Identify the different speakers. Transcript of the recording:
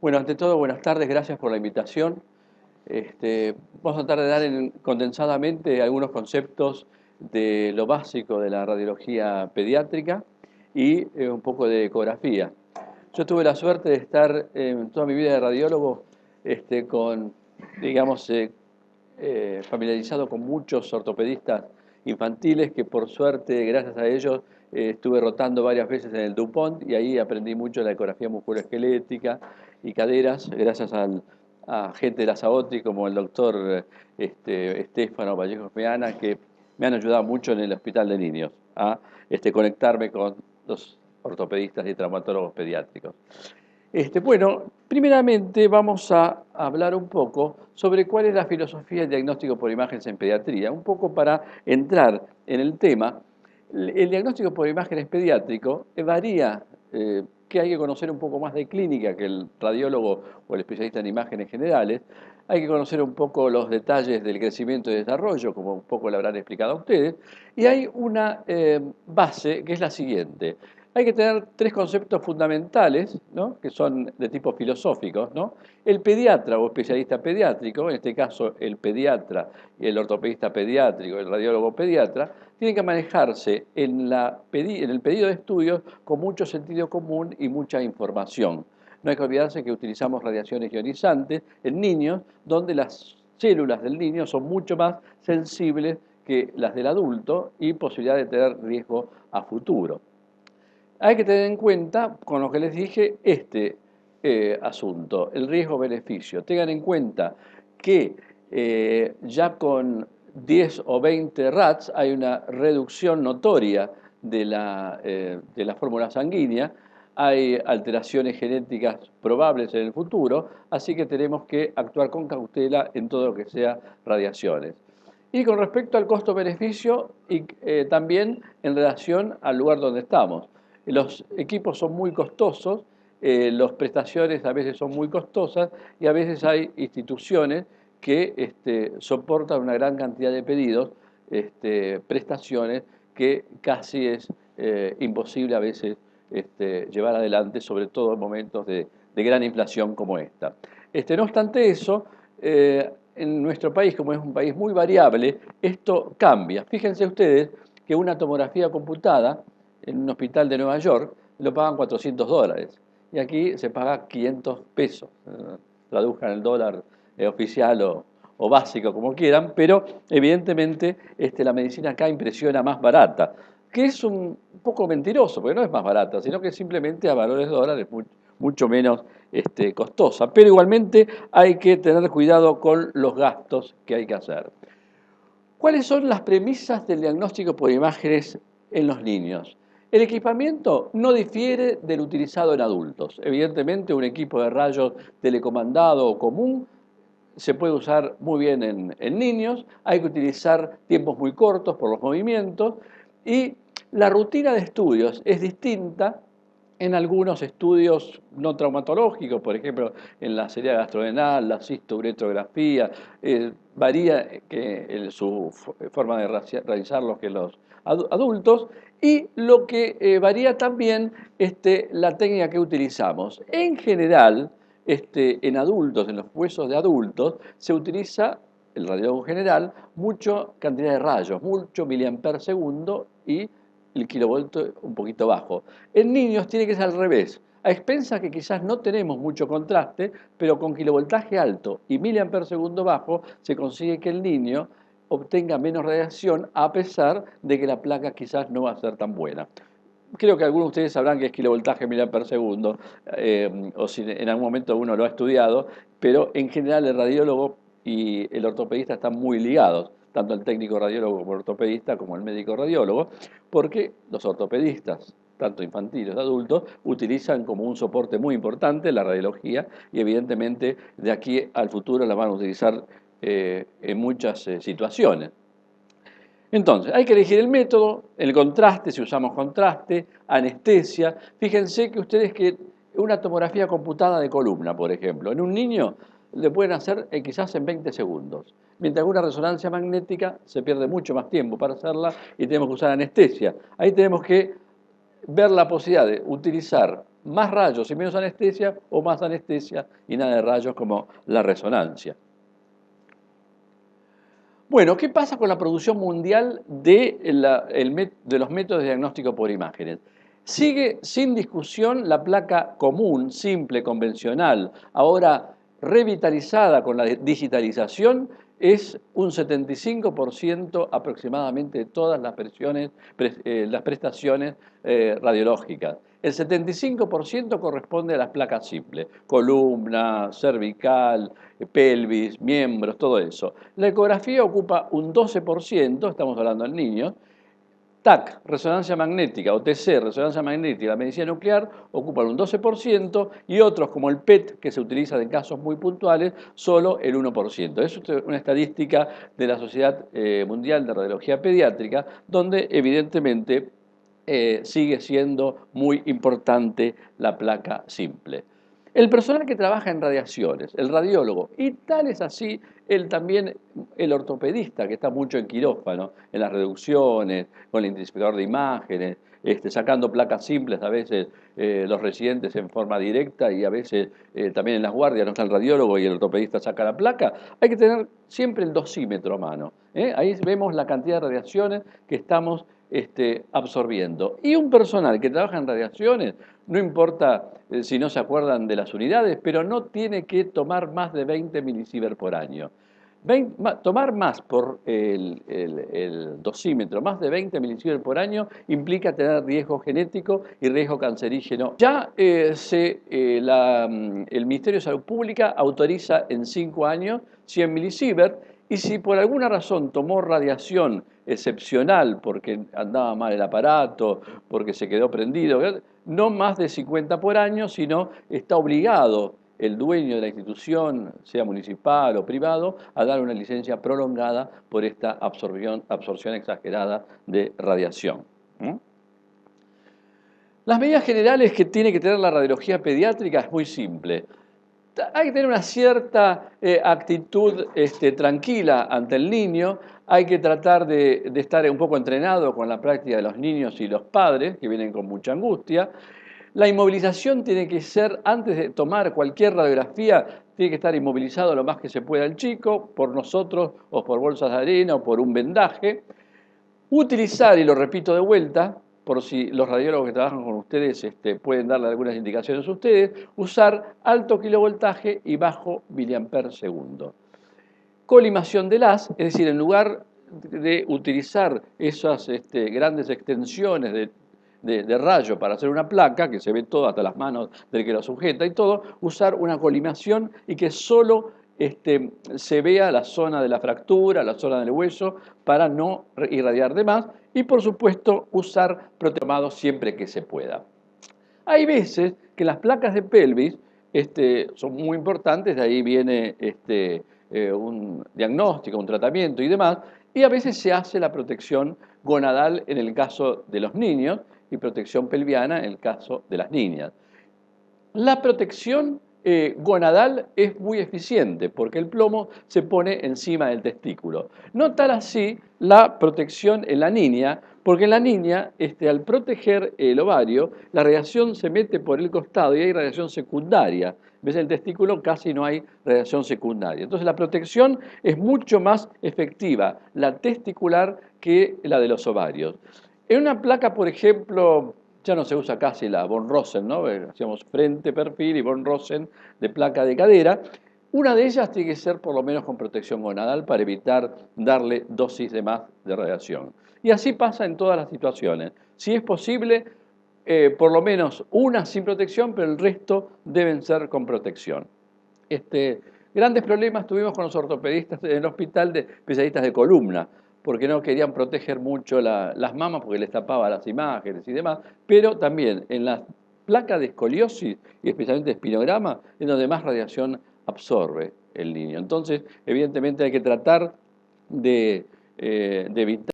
Speaker 1: Bueno, ante todo, buenas tardes, gracias por la invitación. Vamos a tratar de dar condensadamente algunos conceptos de lo básico de la radiología pediátrica y un poco de ecografía. Yo tuve la suerte de estar toda mi vida de radiólogo con, digamos, familiarizado con muchos ortopedistas infantiles que por suerte, gracias a ellos, estuve rotando varias veces en el DuPont y ahí aprendí mucho de la ecografía musculoesquelética y caderas, gracias a gente de la Saotri como el doctor Estefano Vallejos Meana, que me han ayudado mucho en el Hospital de Niños a conectarme con los ortopedistas y traumatólogos pediátricos. Bueno, primeramente vamos a hablar un poco sobre cuál es la filosofía del diagnóstico por imágenes en pediatría, un poco para entrar en el tema. El diagnóstico por imágenes pediátrico varía, que hay que conocer un poco más de clínica que el radiólogo o el especialista en imágenes generales, hay que conocer un poco los detalles del crecimiento y desarrollo, como un poco lo habrán explicado a ustedes, y hay una base que es la siguiente. Hay que tener tres conceptos fundamentales, ¿no?, que son de tipo filosófico, ¿no? El pediatra o especialista pediátrico, en este caso el pediatra y el ortopedista pediátrico, el radiólogo pediatra, tienen que manejarse en el pedido de estudios con mucho sentido común y mucha información. No hay que olvidarse que utilizamos radiaciones ionizantes en niños, donde las células del niño son mucho más sensibles que las del adulto y posibilidad de tener riesgo a futuro. Hay que tener en cuenta, con lo que les dije, asunto, el riesgo-beneficio. Tengan en cuenta que ya con 10 o 20 RATs hay una reducción notoria de la fórmula sanguínea, hay alteraciones genéticas probables en el futuro, así que tenemos que actuar con cautela en todo lo que sea radiaciones. Y con respecto al costo-beneficio, y también en relación al lugar donde estamos. Los equipos son muy costosos, las prestaciones a veces son muy costosas y a veces hay instituciones que soportan una gran cantidad de pedidos, prestaciones que casi es imposible a veces llevar adelante, sobre todo en momentos de gran inflación como esta. No obstante eso, en nuestro país, como es un país muy variable, esto cambia. Fíjense ustedes que una tomografía computada en un hospital de Nueva York lo pagan $400 y aquí se paga 500 pesos. Traduzcan el dólar oficial o básico como quieran, pero evidentemente la medicina acá impresiona más barata, que es un poco mentiroso, porque no es más barata, sino que simplemente a valores de dólares mucho menos costosa. Pero igualmente hay que tener cuidado con los gastos que hay que hacer. ¿Cuáles son las premisas del diagnóstico por imágenes en los niños? El equipamiento no difiere del utilizado en adultos. Evidentemente, un equipo de rayos telecomandado o común se puede usar muy bien en niños, hay que utilizar tiempos muy cortos por los movimientos y la rutina de estudios es distinta en algunos estudios no traumatológicos, por ejemplo, en la serie gastrodenal, la cisturetografía, varía su forma de realizarlos que los adultos, y lo que varía también la técnica que utilizamos. En general, en adultos, en los huesos de adultos, se utiliza, el radiólogo general, mucha cantidad de rayos, mucho miliamper segundo y el kilovolto un poquito bajo. En niños tiene que ser al revés, a expensas que quizás no tenemos mucho contraste, pero con kilovoltaje alto y miliamper segundo bajo se consigue que el niño obtenga menos radiación a pesar de que la placa quizás no va a ser tan buena. Creo que algunos de ustedes sabrán que es kilovoltaje miliamper segundo, o si en algún momento uno lo ha estudiado, pero en general el radiólogo y el ortopedista están muy ligados, tanto el técnico radiólogo como el ortopedista como el médico radiólogo, porque los ortopedistas, tanto infantiles como adultos, utilizan como un soporte muy importante la radiología y evidentemente de aquí al futuro la van a utilizar en muchas situaciones. Entonces, hay que elegir el método, el contraste, si usamos contraste, anestesia. Fíjense que ustedes que una tomografía computada de columna, por ejemplo, en un niño le pueden hacer quizás en 20 segundos. Mientras que una resonancia magnética se pierde mucho más tiempo para hacerla y tenemos que usar anestesia. Ahí tenemos que ver la posibilidad de utilizar más rayos y menos anestesia, o más anestesia y nada de rayos como la resonancia. Bueno, ¿qué pasa con la producción mundial de los métodos de diagnóstico por imágenes? Sigue sin discusión la placa común, simple, convencional, ahora revitalizada con la digitalización, es un 75% aproximadamente de todas las prestaciones radiológicas. El 75% corresponde a las placas simples, columna, cervical, pelvis, miembros, todo eso. La ecografía ocupa un 12%, estamos hablando en niños. TAC, resonancia magnética, o TC, resonancia magnética, la medicina nuclear, ocupan un 12% y otros como el PET, que se utiliza en casos muy puntuales, solo el 1%. Es una estadística de la Sociedad Mundial de Radiología Pediátrica, donde evidentemente sigue siendo muy importante la placa simple. El personal que trabaja en radiaciones, el radiólogo, y tal es así también el ortopedista, que está mucho en quirófano, en las reducciones, con el intensificador de imágenes, sacando placas simples, a veces los residentes en forma directa y a veces también en las guardias no está el radiólogo y el ortopedista saca la placa. Hay que tener siempre el dosímetro a mano. Ahí vemos la cantidad de radiaciones que estamos absorbiendo. Y un personal que trabaja en radiaciones, no importa si no se acuerdan de las unidades, pero no tiene que tomar más de 20 milisievert por año. Tomar más por el dosímetro, más de 20 milisievert por año, implica tener riesgo genético y riesgo cancerígeno. Ya el Ministerio de Salud Pública autoriza en 5 años 100 milisievert, y si por alguna razón tomó radiación excepcional, porque andaba mal el aparato, porque se quedó prendido, no más de 50 por año, sino está obligado el dueño de la institución, sea municipal o privado, a dar una licencia prolongada por esta absorción exagerada de radiación. Las medidas generales que tiene que tener la radiología pediátrica es muy simple. Hay que tener una cierta actitud tranquila ante el niño, hay que tratar de estar un poco entrenado con la práctica de los niños y los padres, que vienen con mucha angustia. La inmovilización tiene que ser, antes de tomar cualquier radiografía, tiene que estar inmovilizado lo más que se pueda el chico, por nosotros, o por bolsas de arena, o por un vendaje. Utilizar, y lo repito de vuelta, por si los radiólogos que trabajan con ustedes pueden darle algunas indicaciones a ustedes, usar alto kilovoltaje y bajo miliamper segundo. Colimación del haz, es decir, en lugar de utilizar esas grandes extensiones de rayo para hacer una placa, que se ve todo hasta las manos del que lo sujeta y todo, usar una colimación y que solo se vea la zona de la fractura, la zona del hueso, para no irradiar de más, y por supuesto usar proteomados siempre que se pueda. Hay veces que las placas de pelvis son muy importantes, de ahí viene un diagnóstico, un tratamiento y demás, y a veces se hace la protección gonadal en el caso de los niños y protección pelviana en el caso de las niñas. La protección gonadal es muy eficiente porque el plomo se pone encima del testículo. No tal así la protección en la niña, porque en la niña, al proteger el ovario, la radiación se mete por el costado y hay radiación secundaria. En vez del testículo casi no hay radiación secundaria. Entonces la protección es mucho más efectiva, la testicular, que la de los ovarios. En una placa, por ejemplo, ya no se usa casi la von Rosen, ¿no? Hacíamos frente, perfil y von Rosen de placa de cadera. Una de ellas tiene que ser por lo menos con protección gonadal para evitar darle dosis de más de radiación. Y así pasa en todas las situaciones. Si es posible, por lo menos una sin protección, pero el resto deben ser con protección. Grandes problemas tuvimos con los ortopedistas en el hospital de especialistas de columna, porque no querían proteger mucho las mamas porque les tapaba las imágenes y demás, pero también en las placas de escoliosis y especialmente espinograma es donde más radiación absorbe el niño. Entonces, evidentemente hay que tratar de evitar